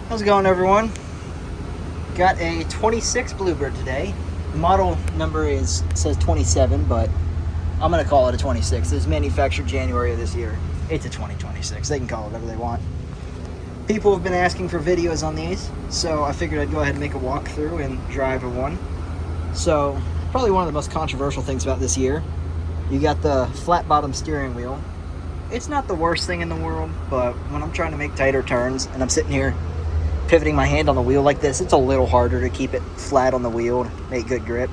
How's it going, everyone? Got a 26 Bluebird today. The model number says 27, but I'm gonna call it a 26. It was manufactured January of this year. It's a 2026. They can call it whatever they want. People have been asking for videos on these, so I figured I'd go ahead and make a walkthrough and drive a one. So, probably one of the most controversial things about this year. You got the flat bottom steering wheel. It's not the worst thing in the world, but when I'm trying to make tighter turns and I'm sitting here pivoting my hand on the wheel like this, it's a little harder to keep it flat on the wheel to make good grip.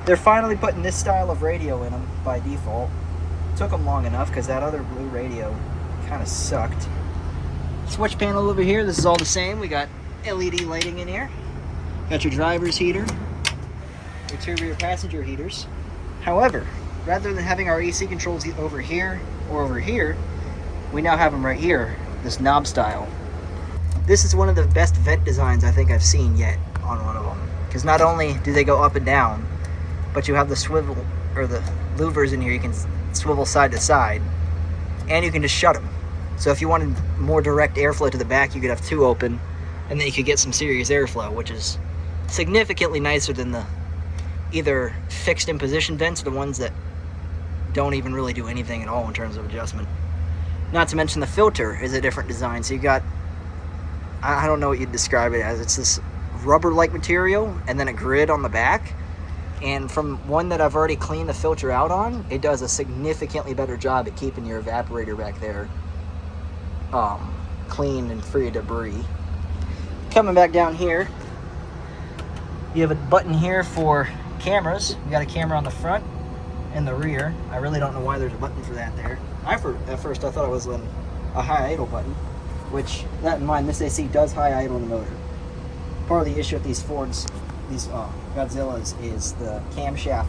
They're finally putting this style of radio in them by default. It took them long enough because that other blue radio kind of sucked. Switch panel over here, this is all the same. We got LED lighting in here. Got your driver's heater, your two rear passenger heaters. However, rather than having our AC controls over here or over here, we now have them right here, this knob style. This is one of the best vent designs I think I've seen yet on one of them. Because not only do they go up and down, but you have the swivel, or the louvers in here, you can swivel side to side, and you can just shut them. So if you wanted more direct airflow to the back, you could have two open, and then you could get some serious airflow, which is significantly nicer than the either fixed in position vents or the ones that don't even really do anything at all in terms of adjustment. Not to mention the filter is a different design. So you got, I don't know what you'd describe it as. It's this rubber-like material and then a grid on the back. And from one that I've already cleaned the filter out on, it does a significantly better job at keeping your evaporator back there clean and free of debris. Coming back down here, you have a button here for cameras. You got a camera on the front and the rear. I really don't know why there's a button for that there. At first I thought it was a high idle button, which, that in mind, this AC does high idle the motor. Part of the issue with these Fords, these Godzillas, is the camshaft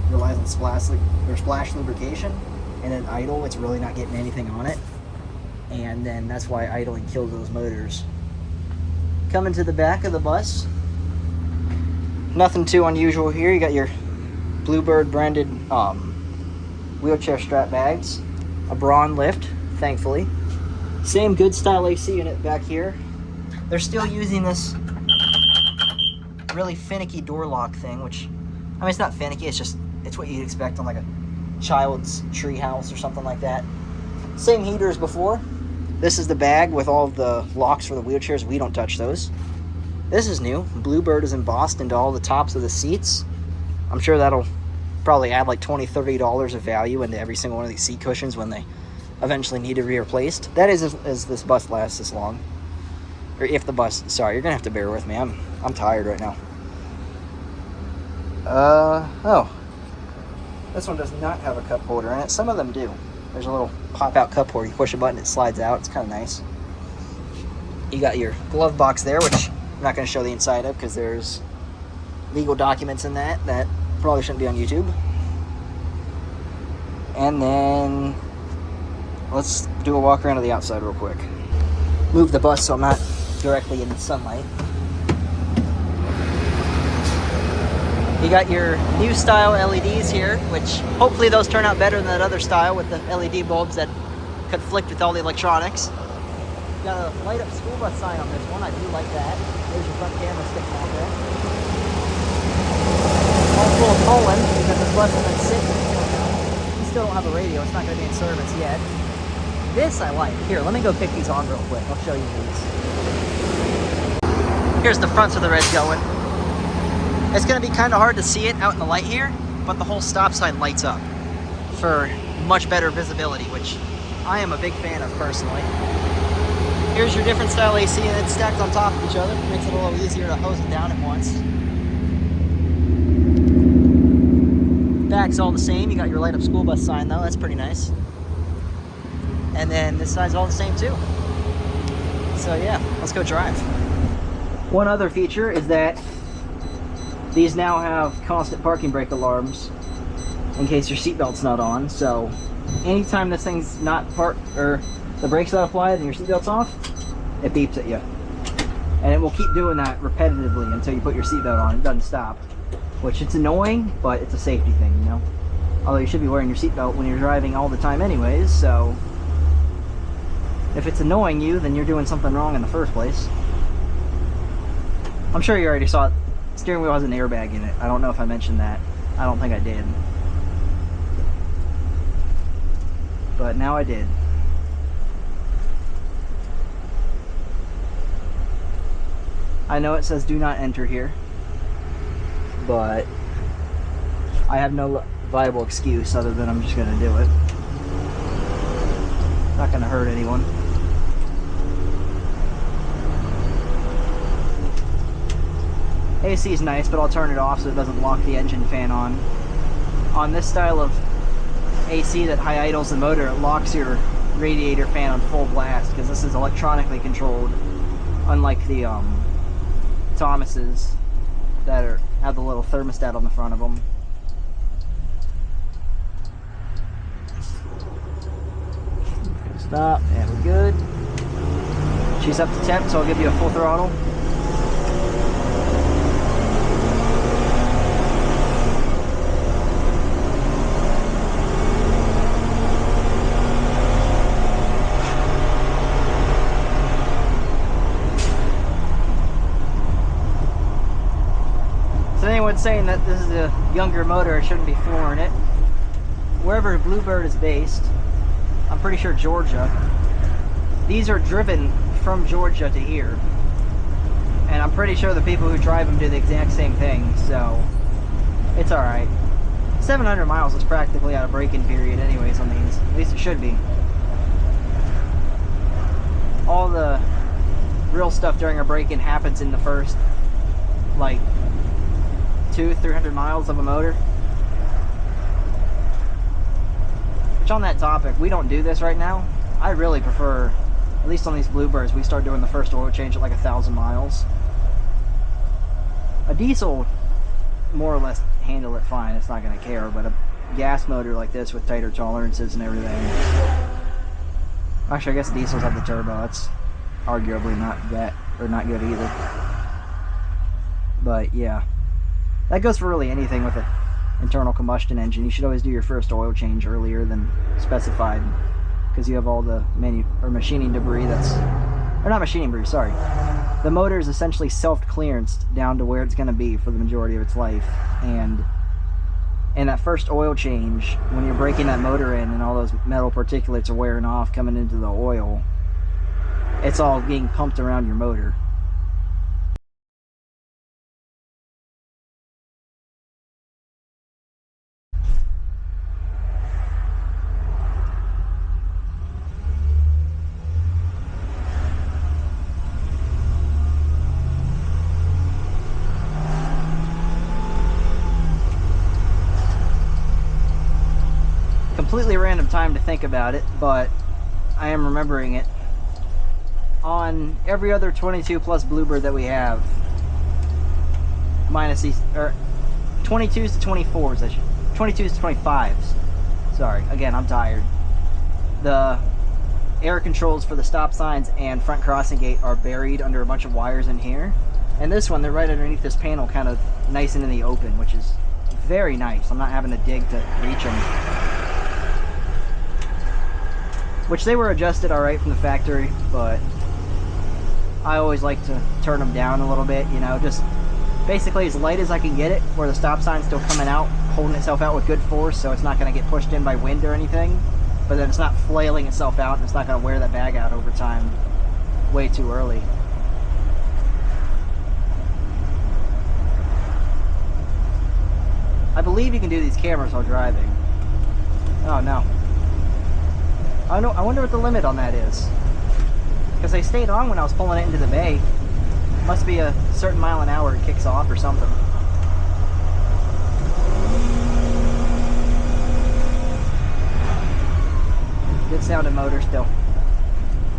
relies on splash lubrication, and at idle it's really not getting anything on it, and then that's why idling kills those motors. Coming to the back of the bus, nothing too unusual here. You got your Bluebird branded wheelchair strap bags, a Braun lift, thankfully. Same good style AC unit back here. They're still using this really finicky door lock thing, which, I mean, it's not finicky, it's what you'd expect on like a child's tree house or something like that. Same heater as before. This is the bag with all of the locks for the wheelchairs. We don't touch those. This is new. Bluebird is embossed into all the tops of the seats. I'm sure that'll probably add like $20, $30 of value into every single one of these seat cushions when they eventually need to be replaced. That is as this bus lasts this long. Or if the bus, sorry, you're gonna have to bear with me. I'm tired right now. Oh. This one does not have a cup holder in it. Some of them do. There's a little pop-out cup holder. You push a button, it slides out. It's kind of nice. You got your glove box there, which I'm not going to show the inside of because there's legal documents in that probably shouldn't be on YouTube. And then let's do a walk around to the outside real quick. Move the bus so I'm not directly in the sunlight. You got your new style LEDs here, which hopefully those turn out better than that other style with the LED bulbs that conflict with all the electronics. You got a light up school bus sign on this one. I do like that. There's your front camera sticking out there. All full of pollen because this bus has been sitting. We still don't have a radio. It's not going to be in service yet. This I like. Here, let me go kick these on real quick. I'll show you these. Here's the fronts of the Reds going. It's going to be kind of hard to see it out in the light here, but the whole stop sign lights up for much better visibility, which I am a big fan of personally. Here's your different style AC units stacked on top of each other. Makes it a little easier to hose it down at once. Back's all the same. You got your light up school bus sign though. That's pretty nice. And then this side's all the same too. So yeah, let's go drive. One other feature is that these now have constant parking brake alarms in case your seatbelt's not on. So anytime this thing's not parked or the brake's not applied and your seatbelt's off, it beeps at you. And it will keep doing that repetitively until you put your seatbelt on. It doesn't stop, which it's annoying, but it's a safety thing, you know. Although you should be wearing your seatbelt when you're driving all the time anyways, so If it's annoying you, then you're doing something wrong in the first place. I'm sure you already saw it. Steering wheel has an airbag in it. I don't know if I mentioned that. I don't think I did. But now I did. I know it says do not enter here, but I have no viable excuse other than I'm just going to do it. Not going to hurt anyone. AC is nice, but I'll turn it off so it doesn't lock the engine fan on. On this style of AC that high idles the motor, it locks your radiator fan on full blast because this is electronically controlled, unlike the Thomas's that have the little thermostat on the front of them. Stop, and we're good. She's up to temp, so I'll give you a full throttle. Anyone saying that this is a younger motor shouldn't be flooring it. Wherever Bluebird is based, I'm pretty sure Georgia, these are driven from Georgia to here. And I'm pretty sure the people who drive them do the exact same thing, so it's alright. 700 miles is practically out of break-in period anyways on these. At least it should be. All the real stuff during a break-in happens in the first, like, 200-300 miles of a motor. Which, on that topic, we don't do this right now. I really prefer, at least on these Bluebirds, we start doing the first oil change at like 1,000 miles. A diesel more or less handle it fine, it's not going to care, but a gas motor like this with tighter tolerances and everything. Actually, I guess diesels have the turbo. It's arguably not that, or not good either. But yeah. That goes for really anything with an internal combustion engine. You should always do your first oil change earlier than specified, because you have all the machining debris that's, or not machining debris, sorry. The motor is essentially self-clearanced down to where it's going to be for the majority of its life. And in that first oil change, when you're breaking that motor in and all those metal particulates are wearing off coming into the oil, it's all being pumped around your motor. Completely random time to think about it, but I am remembering it. On every other 22 plus Bluebird that we have, minus these, or 22s to 24s, 22s to 25s. Sorry, again, I'm tired. The air controls for the stop signs and front crossing gate are buried under a bunch of wires in here. And this one, they're right underneath this panel, kind of nice and in the open, which is very nice. I'm not having to dig to reach them. Which they were adjusted alright from the factory, but I always like to turn them down a little bit, you know, just basically as light as I can get it, where the stop sign's still coming out, holding itself out with good force, so it's not going to get pushed in by wind or anything, but then it's not flailing itself out, and it's not going to wear that bag out over time way too early. I believe you can do these cameras while driving. Oh no. I wonder what the limit on that is. Because they stayed on when I was pulling it into the bay. Must be a certain mile an hour it kicks off or something. Good sounding motor still.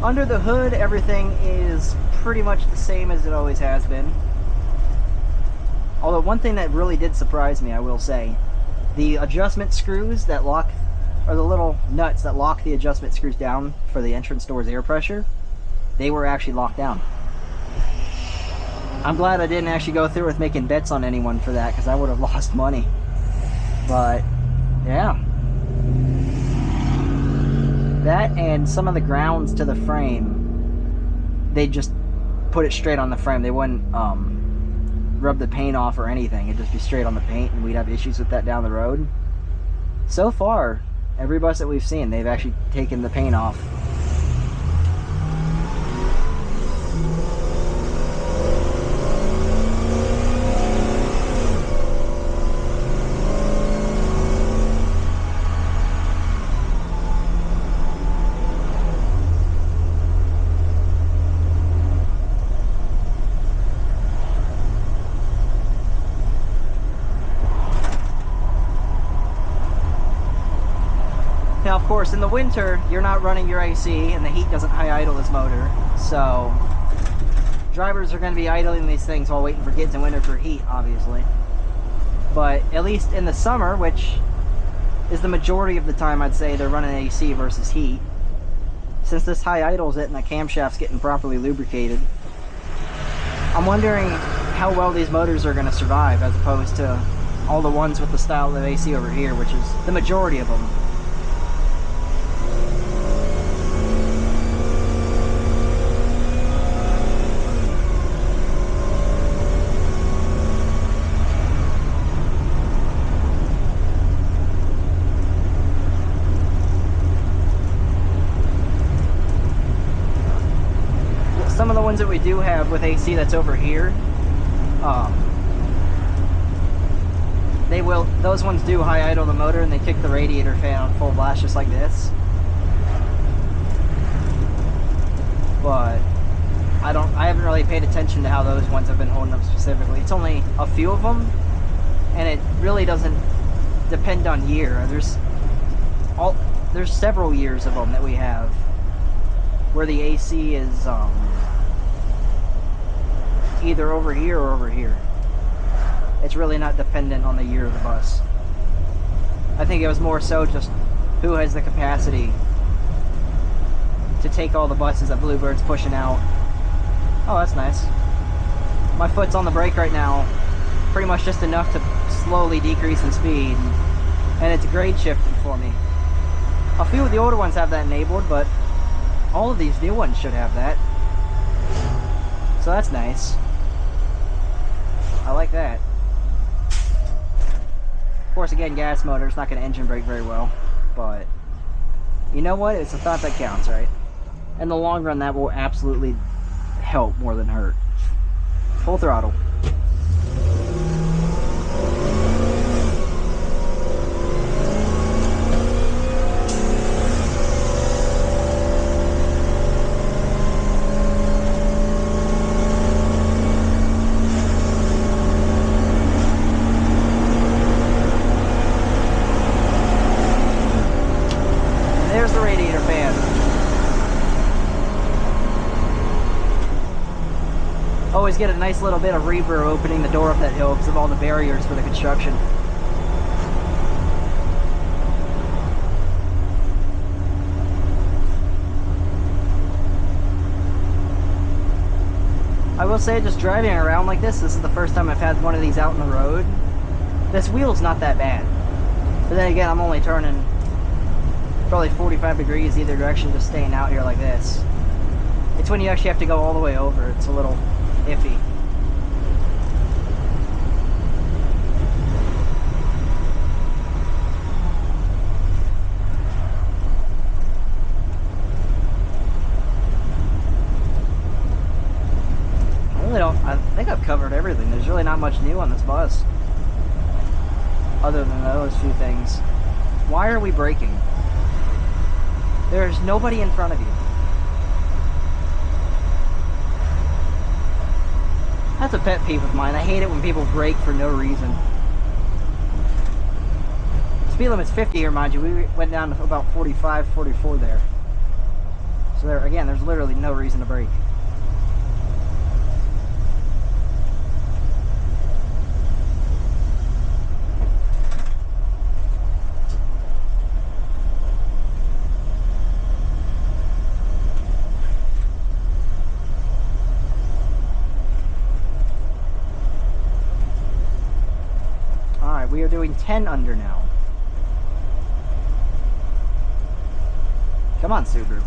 Under the hood, everything is pretty much the same as it always has been. Although one thing that really did surprise me, I will say, the adjustment screws that lock, or the little nuts that lock the adjustment screws down for the entrance door's air pressure, they were actually locked down. I'm glad I didn't actually go through with making bets on anyone for that, because I would have lost money. But yeah, That and some of the grounds to the frame, they just put it straight on the frame. They wouldn't rub the paint off or anything. It'd just be straight on the paint, and we'd have issues with that down the road. So far, every bus that we've seen, they've actually taken the paint off. Now, of course, in the winter, you're not running your AC, and the heat doesn't high idle this motor, so drivers are going to be idling these things while waiting for kids in winter for heat, obviously. But at least in the summer, which is the majority of the time, I'd say they're running AC versus heat. Since this high idles it and the camshaft's getting properly lubricated, I'm wondering how well these motors are going to survive as opposed to all the ones with the style of AC over here, which is the majority of them. Some of the ones that we do have with AC that's over here, those ones do high idle the motor and they kick the radiator fan on full blast just like this. But I haven't really paid attention to how those ones have been holding up specifically. It's only a few of them, and it really doesn't depend on year. There's several years of them that we have where the AC is either over here or over here. It's really not dependent on the year of the bus. I think it was more so just who has the capacity to take all the buses that Bluebird's pushing out. Oh, that's nice. My foot's on the brake right now, pretty much just enough to slowly decrease in speed, and it's grade shifting for me. A few of the older ones have that enabled, but all of these new ones should have that. So that's nice. I like that. Of course, again, gas motor, it's not going to engine brake very well, but you know what? It's a thought that counts, right? In the long run, that will absolutely help more than hurt. Full throttle. There's the radiator fan. Always get a nice little bit of reverb opening the door up that hill because of all the barriers for the construction. I will say, just driving around like this is the first time I've had one of these out on the road. This wheel's not that bad. But then again, I'm only turning probably 45 degrees either direction just staying out here like this. It's when you actually have to go all the way over, it's a little iffy. I think I've covered everything. There's really not much new on this bus other than those few things. Why are we braking? There's nobody in front of you. That's a pet peeve of mine. I hate it when people brake for no reason. Speed limit's 50 here, mind you. We went down to about 45, 44 there. So there, again, there's literally no reason to brake. We are doing 10 under now. Come on, Subaru.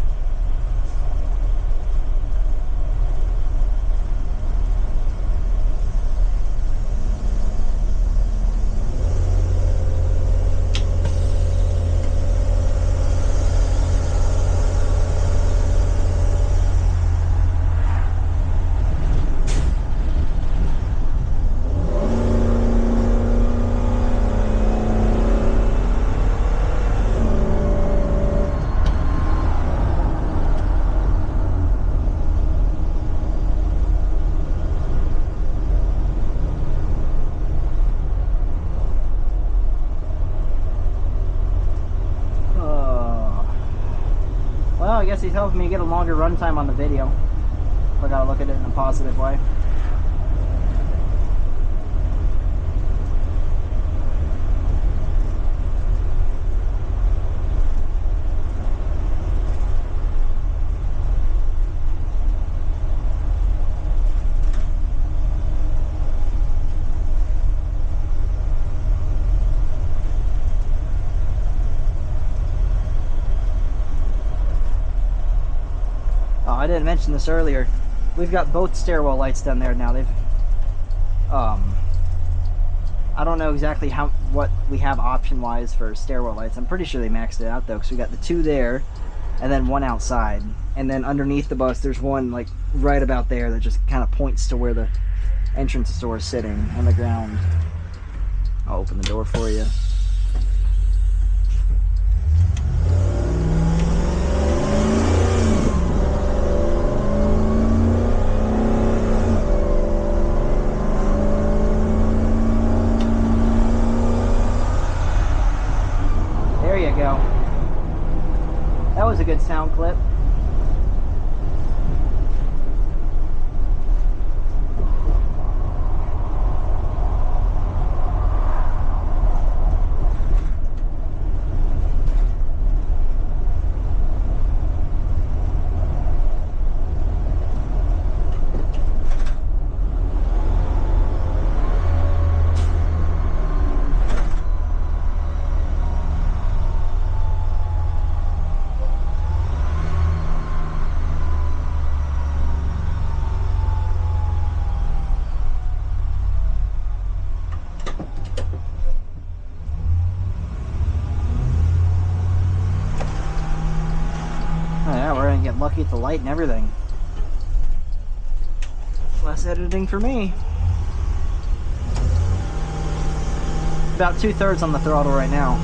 Well, I guess he's helping me get a longer runtime on the video. I gotta look at it in a positive way. Oh, I didn't mention this earlier. We've got both stairwell lights done there now. They've, I don't know exactly what we have option-wise for stairwell lights. I'm pretty sure they maxed it out though, because we got the 2 there, and then 1 outside, and then underneath the bus there's one like right about there that just kind of points to where the entrance door is sitting on the ground. I'll open the door for you. That was a good sound clip. Get lucky at the light and everything. Less editing for me. About 2/3 on the throttle right now.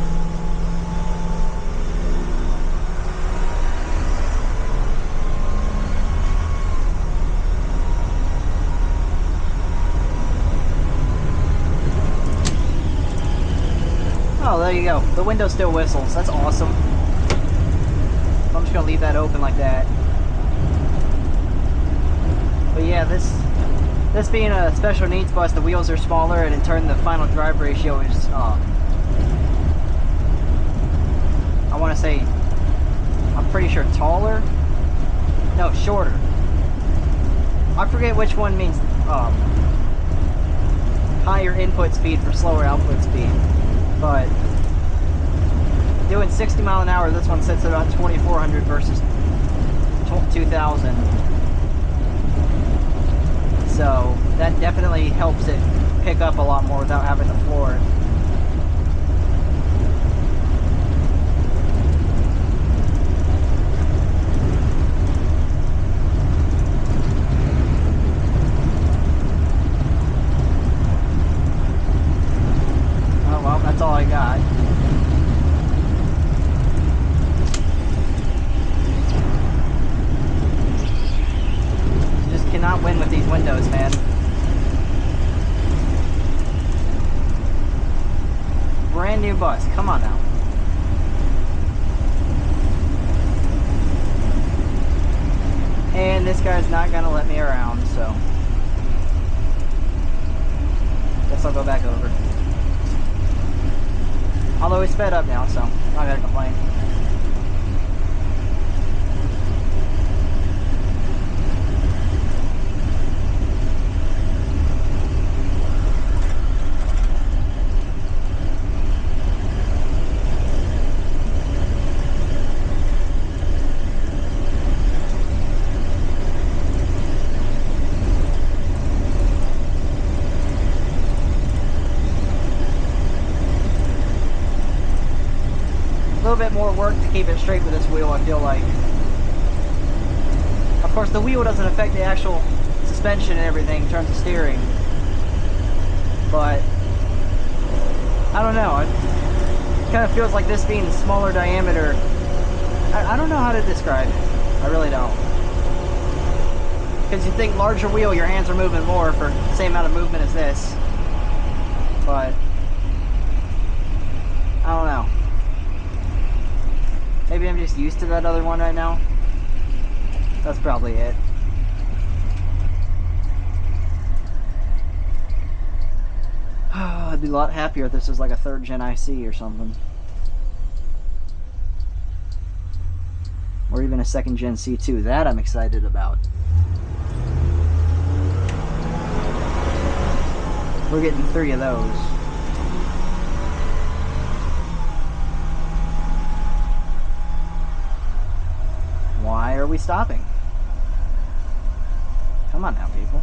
Oh, there you go. The window still whistles. That's awesome. I'm just gonna leave that open like that. But yeah, this being a special needs bus, the wheels are smaller, and in turn the final drive ratio is I want to say, I'm pretty sure taller. No, shorter. I forget which one means higher input speed for slower output speed, but doing 60 mile an hour, this one sits at about 2,400 versus 2,000. So that definitely helps it pick up a lot more without having to floor it. Oh well, that's all I got. Cannot win with these windows, man. Brand new bus, come on now. And this guy's not gonna let me around, so guess I'll go back over. Although we sped up now, so I'm not gonna complain. bit more work to keep it straight with this wheel, I feel like. Of course, the wheel doesn't affect the actual suspension and everything in terms of steering. But, I don't know. It kind of feels like this being smaller diameter. I don't know how to describe it. I really don't. Because you think larger wheel, your hands are moving more for the same amount of movement as this. But, I don't know. Maybe I'm just used to that other one right now. That's probably it. I'd be a lot happier if this was like a 3rd gen IC or something. Or even a 2nd gen C2. That I'm excited about. We're getting 3 of those. Why are we stopping? Come on now, people.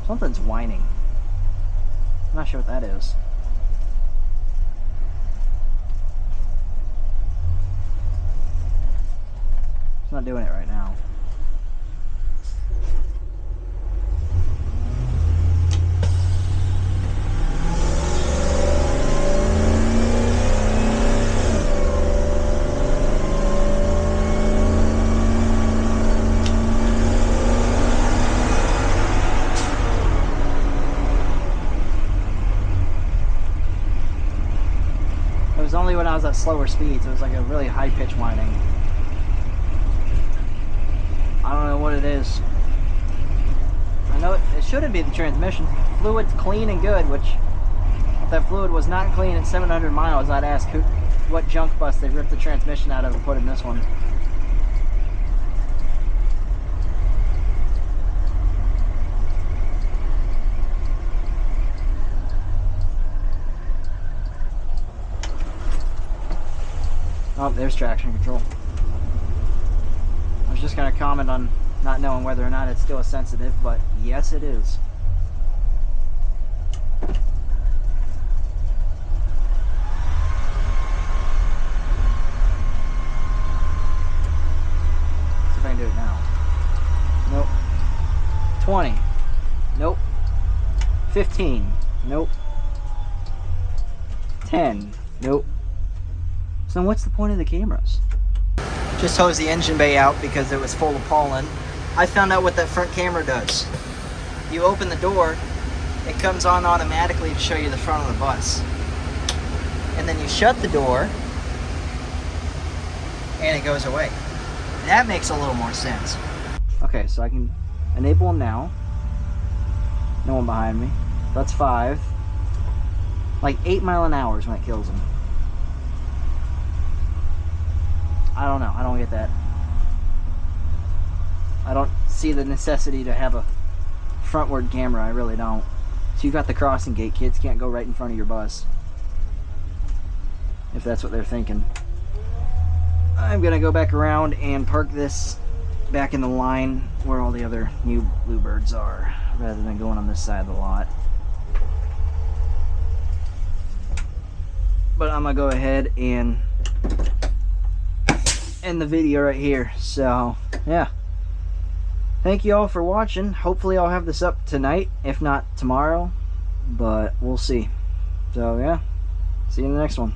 Something's whining. I'm not sure what that is. It's not doing it right now. It was only when I was at slower speeds. It was like a really high pitch whining. I don't know what it is. I know it shouldn't be the transmission. Fluid's clean and good, which if that fluid was not clean at 700 miles, I'd ask what junk bus they ripped the transmission out of and put in this one. Oh, there's traction control. I was just going to comment on not knowing whether or not it's still sensitive, but yes, it is. See if I can do it now. Nope. 20. Nope. 15. Nope. 10. Nope. So what's the point of the cameras? Just hosed the engine bay out because it was full of pollen. I found out what that front camera does. You open the door, it comes on automatically to show you the front of the bus. And then you shut the door, and it goes away. That makes a little more sense. Okay, so I can enable them now. No one behind me. That's 5. Like 8 miles an hour is when it kills them. I don't know. I don't get that. I don't see the necessity to have a frontward camera. I really don't. So you've got the crossing gate. Kids can't go right in front of your bus. If that's what they're thinking. I'm going to go back around and park this back in the line where all the other new Bluebirds are, rather than going on this side of the lot. But I'm going to go ahead and end the video right here. So yeah, thank you all for watching. Hopefully I'll have this up tonight, if not tomorrow, but we'll see. So yeah, see you in the next one.